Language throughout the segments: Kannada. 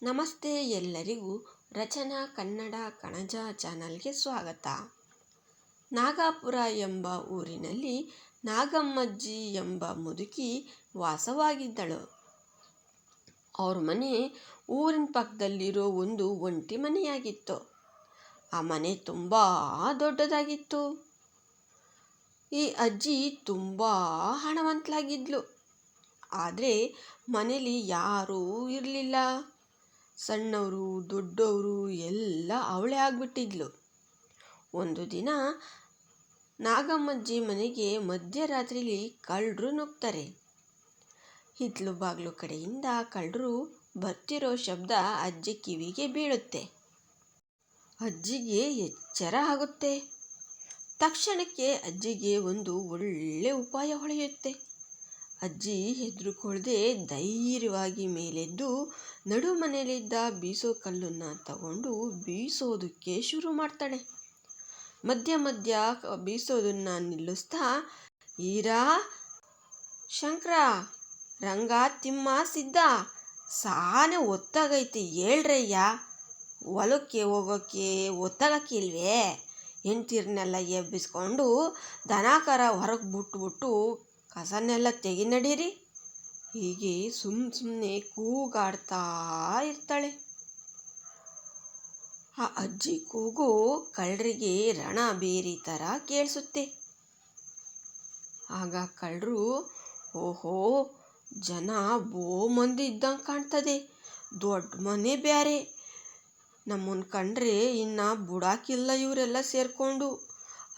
ನಮಸ್ತೆ ಎಲ್ಲರಿಗೂ ರಚನಾ ಕನ್ನಡ ಕಣಜ ಚಾನಲ್ಗೆ ಸ್ವಾಗತ. ನಾಗಪುರ ಎಂಬ ಊರಿನಲ್ಲಿ ನಾಗಮ್ಮಜ್ಜಿ ಎಂಬ ಮುದುಕಿ ವಾಸವಾಗಿದ್ದಳು. ಅವ್ರ ಮನೆ ಊರಿನ ಪಕ್ಕದಲ್ಲಿರೋ ಒಂದು ಒಂಟಿ ಮನೆಯಾಗಿತ್ತು. ಆ ಮನೆ ತುಂಬ ದೊಡ್ಡದಾಗಿತ್ತು. ಈ ಅಜ್ಜಿ ತುಂಬ ಹಣವಂತಲಾಗಿದ್ಲು. ಆದರೆ ಮನೇಲಿ ಯಾರೂ ಇರಲಿಲ್ಲ. ಸಣ್ಣವರು ದೊಡ್ಡವರು ಎಲ್ಲ ಅವಳೇ ಆಗಿಬಿಟ್ಟಿದ್ಲು. ಒಂದು ದಿನ ನಾಗಮ್ಮಜ್ಜಿ ಮನೆಗೆ ಮಧ್ಯರಾತ್ರಿಲಿ ಕಳ್ಳರು ನುಗ್ತಾರೆ. ಹಿತ್ತಲು ಬಾಗಿಲು ಕಡೆಯಿಂದ ಕಳ್ಳರು ಬರ್ತಿರೋ ಶಬ್ದ ಅಜ್ಜಿ ಕಿವಿಗೆ ಬೀಳುತ್ತೆ. ಅಜ್ಜಿಗೆ ಎಚ್ಚರ ಆಗುತ್ತೆ. ತಕ್ಷಣಕ್ಕೆ ಅಜ್ಜಿಗೆ ಒಂದು ಒಳ್ಳೆ ಉಪಾಯ ಹೊಳೆಯುತ್ತೆ. ಅಜ್ಜಿ ಹೆದರುಕೊಳ್ಳದೆ ಧೈರ್ಯವಾಗಿ ಮೇಲೆದ್ದು ನಡು ಮನೆಯಲ್ಲಿದ್ದ ಬೀಸೋ ಕಲ್ಲನ್ನು ತಗೊಂಡು ಬೀಸೋದಕ್ಕೆ ಶುರು ಮಾಡ್ತಾಳೆ. ಮಧ್ಯ ಮಧ್ಯ ಬೀಸೋದನ್ನು ನಿಲ್ಲಿಸ್ತಾ, ಈರಾ, ಶಂಕರ, ರಂಗ, ತಿಮ್ಮ, ಸಿದ್ಧ, ಸಾನೆ ಒತ್ತಾಗೈತಿ ಹೇಳ್ರಯ್ಯ, ಹೊಲಕ್ಕೆ ಹೋಗೋಕ್ಕೆ ಒತ್ತಾಗಕ್ಕಿಲ್ವೇ? ಹೆಂಡ್ತೀರನ್ನೆಲ್ಲ ಎಬ್ಬಿಸ್ಕೊಂಡು ದನಕರ ಹೊರಗೆ ಬಿಟ್ಬಿಟ್ಟು ಕಸನ್ನೆಲ್ಲ ತೆಗಿ ನಡೀರಿ. ಹೀಗೆ ಸುಮ್ಮನೆ ಕೂಗಾಡ್ತಾ ಇರ್ತಾಳೆ. ಆ ಅಜ್ಜಿ ಕೂಗು ಕಳ್ಳರಿಗೆ ರಣ ಬೇರೆ ಥರ ಕೇಳಿಸುತ್ತೆ. ಆಗ ಕಳ್ಳರು, ಓಹೋ, ಜನ ಬೋ ಮಂದಿ ಇದ್ದಂಗೆ ಕಾಣ್ತದೆ, ದೊಡ್ಡ ಮನೆ ಬ್ಯಾರೆ, ನಮ್ಮನ್ನು ಕಂಡ್ರೆ ಇನ್ನು ಬುಡಾಕಿಲ್ಲ ಇವರೆಲ್ಲ ಸೇರಿಕೊಂಡು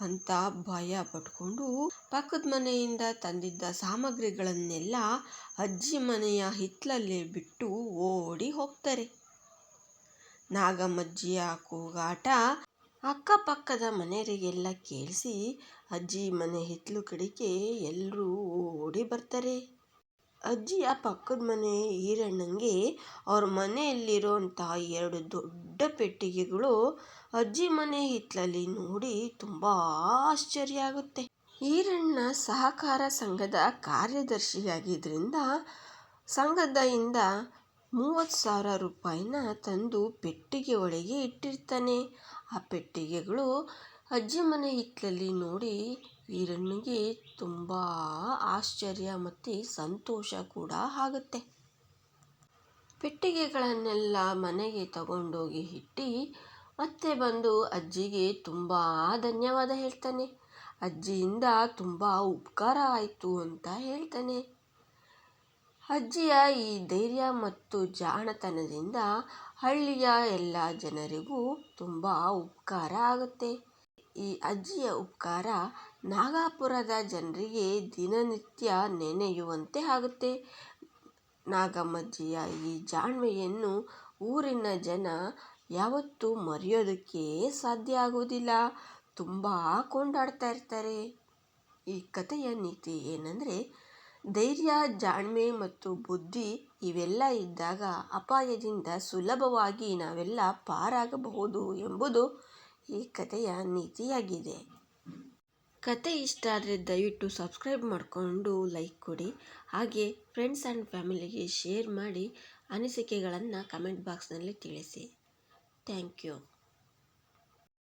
ಅಂತ ಭಯ ಪಟ್ಕೊಂಡು ಪಕ್ಕದ ಮನೆಯಿಂದ ತಂದಿದ್ದ ಸಾಮಗ್ರಿಗಳನ್ನೆಲ್ಲ ಅಜ್ಜಿ ಮನೆಯ ಹಿತ್ತಲಲ್ಲೇ ಬಿಟ್ಟು ಓಡಿ ಹೋಗ್ತಾರೆ. ನಾಗಮ್ಮಜ್ಜಿಯ ಕೂಗಾಟ ಅಕ್ಕಪಕ್ಕದ ಮನೆಯವರಿಗೆಲ್ಲ ಕೇಳಿಸಿ ಅಜ್ಜಿ ಮನೆ ಹಿತ್ತಲು ಕಡೆಗೆ ಎಲ್ಲರೂ ಓಡಿ ಬರ್ತಾರೆ. ಅಜ್ಜಿಯ ಪಕ್ಕದ ಮನೆ ಈರಣ್ಣಂಗೆ ಅವ್ರ ಮನೆಯಲ್ಲಿರೋಂಥ 2 ದೊಡ್ಡ ಪೆಟ್ಟಿಗೆಗಳು ಅಜ್ಜಿ ಮನೆ ಹಿತ್ತಲಲ್ಲಿ ನೋಡಿ ತುಂಬ ಆಶ್ಚರ್ಯ ಆಗುತ್ತೆ. ಈರಣ್ಣ ಸಹಕಾರ ಸಂಘದ ಕಾರ್ಯದರ್ಶಿಯಾಗಿದ್ದರಿಂದ ಸಂಘದಿಂದ 30,000 ರೂಪಾಯಿನ ತಂದು ಪೆಟ್ಟಿಗೆ ಒಳಗೆ ಇಟ್ಟಿರ್ತಾನೆ. ಆ ಪೆಟ್ಟಿಗೆಗಳು ಅಜ್ಜಿ ಮನೆ ಹಿತ್ತಲಲ್ಲಿ ನೋಡಿ ಈರಣ್ಣನಿಗೆ ತುಂಬ ಆಶ್ಚರ್ಯ ಮತ್ತು ಸಂತೋಷ ಕೂಡ ಆಗುತ್ತೆ. ಪೆಟ್ಟಿಗೆಗಳನ್ನೆಲ್ಲ ಮನೆಗೆ ತಗೊಂಡೋಗಿ ಇಟ್ಟು ಮತ್ತೆ ಬಂದು ಅಜ್ಜಿಗೆ ತುಂಬ ಧನ್ಯವಾದ ಹೇಳ್ತಾನೆ. ಅಜ್ಜಿಯಿಂದ ತುಂಬ ಉಪಕಾರ ಆಯಿತು ಅಂತ ಹೇಳ್ತಾನೆ. ಅಜ್ಜಿಯ ಈ ಧೈರ್ಯ ಮತ್ತು ಜಾಣತನದಿಂದ ಹಳ್ಳಿಯ ಎಲ್ಲ ಜನರಿಗೂ ತುಂಬ ಉಪಕಾರ ಆಗುತ್ತೆ. ಈ ಅಜ್ಜಿಯ ಉಪಕಾರ ನಾಗಪುರದ ಜನರಿಗೆ ದಿನನಿತ್ಯ ನೆನೆಯುವಂತೆ ಆಗುತ್ತೆ. ನಾಗಮ್ಮಜ್ಜಿಯ ಈ ಜಾಣ್ಮೆಯನ್ನು ಊರಿನ ಜನ ಯಾವತ್ತೂ ಮರೆಯೋದಕ್ಕೆ ಸಾಧ್ಯ ಆಗೋದಿಲ್ಲ. ತುಂಬ ಕೊಂಡಾಡ್ತಾ ಇರ್ತಾರೆ. ಈ ಕಥೆಯ ನೀತಿ ಏನಂದರೆ, ಧೈರ್ಯ, ಜಾಣ್ಮೆ ಮತ್ತು ಬುದ್ಧಿ ಇವೆಲ್ಲ ಇದ್ದಾಗ ಅಪಾಯದಿಂದ ಸುಲಭವಾಗಿ ನಾವೆಲ್ಲ ಪಾರಾಗಬಹುದು ಎಂಬುದು ಈ ಕಥೆಯ ನೀತಿಯಾಗಿದೆ. ಕತೆ ಇಷ್ಟ ಆದರೆ ದಯವಿಟ್ಟು ಸಬ್ಸ್ಕ್ರೈಬ್ ಮಾಡಿಕೊಂಡು ಲೈಕ್ ಕೊಡಿ. ಹಾಗೆ ಫ್ರೆಂಡ್ಸ್ ಆ್ಯಂಡ್ ಫ್ಯಾಮಿಲಿಗೆ ಶೇರ್ ಮಾಡಿ ಅನಿಸಿಕೆಗಳನ್ನು ಕಮೆಂಟ್ ಬಾಕ್ಸ್ನಲ್ಲಿ ತಿಳಿಸಿ. Thank you.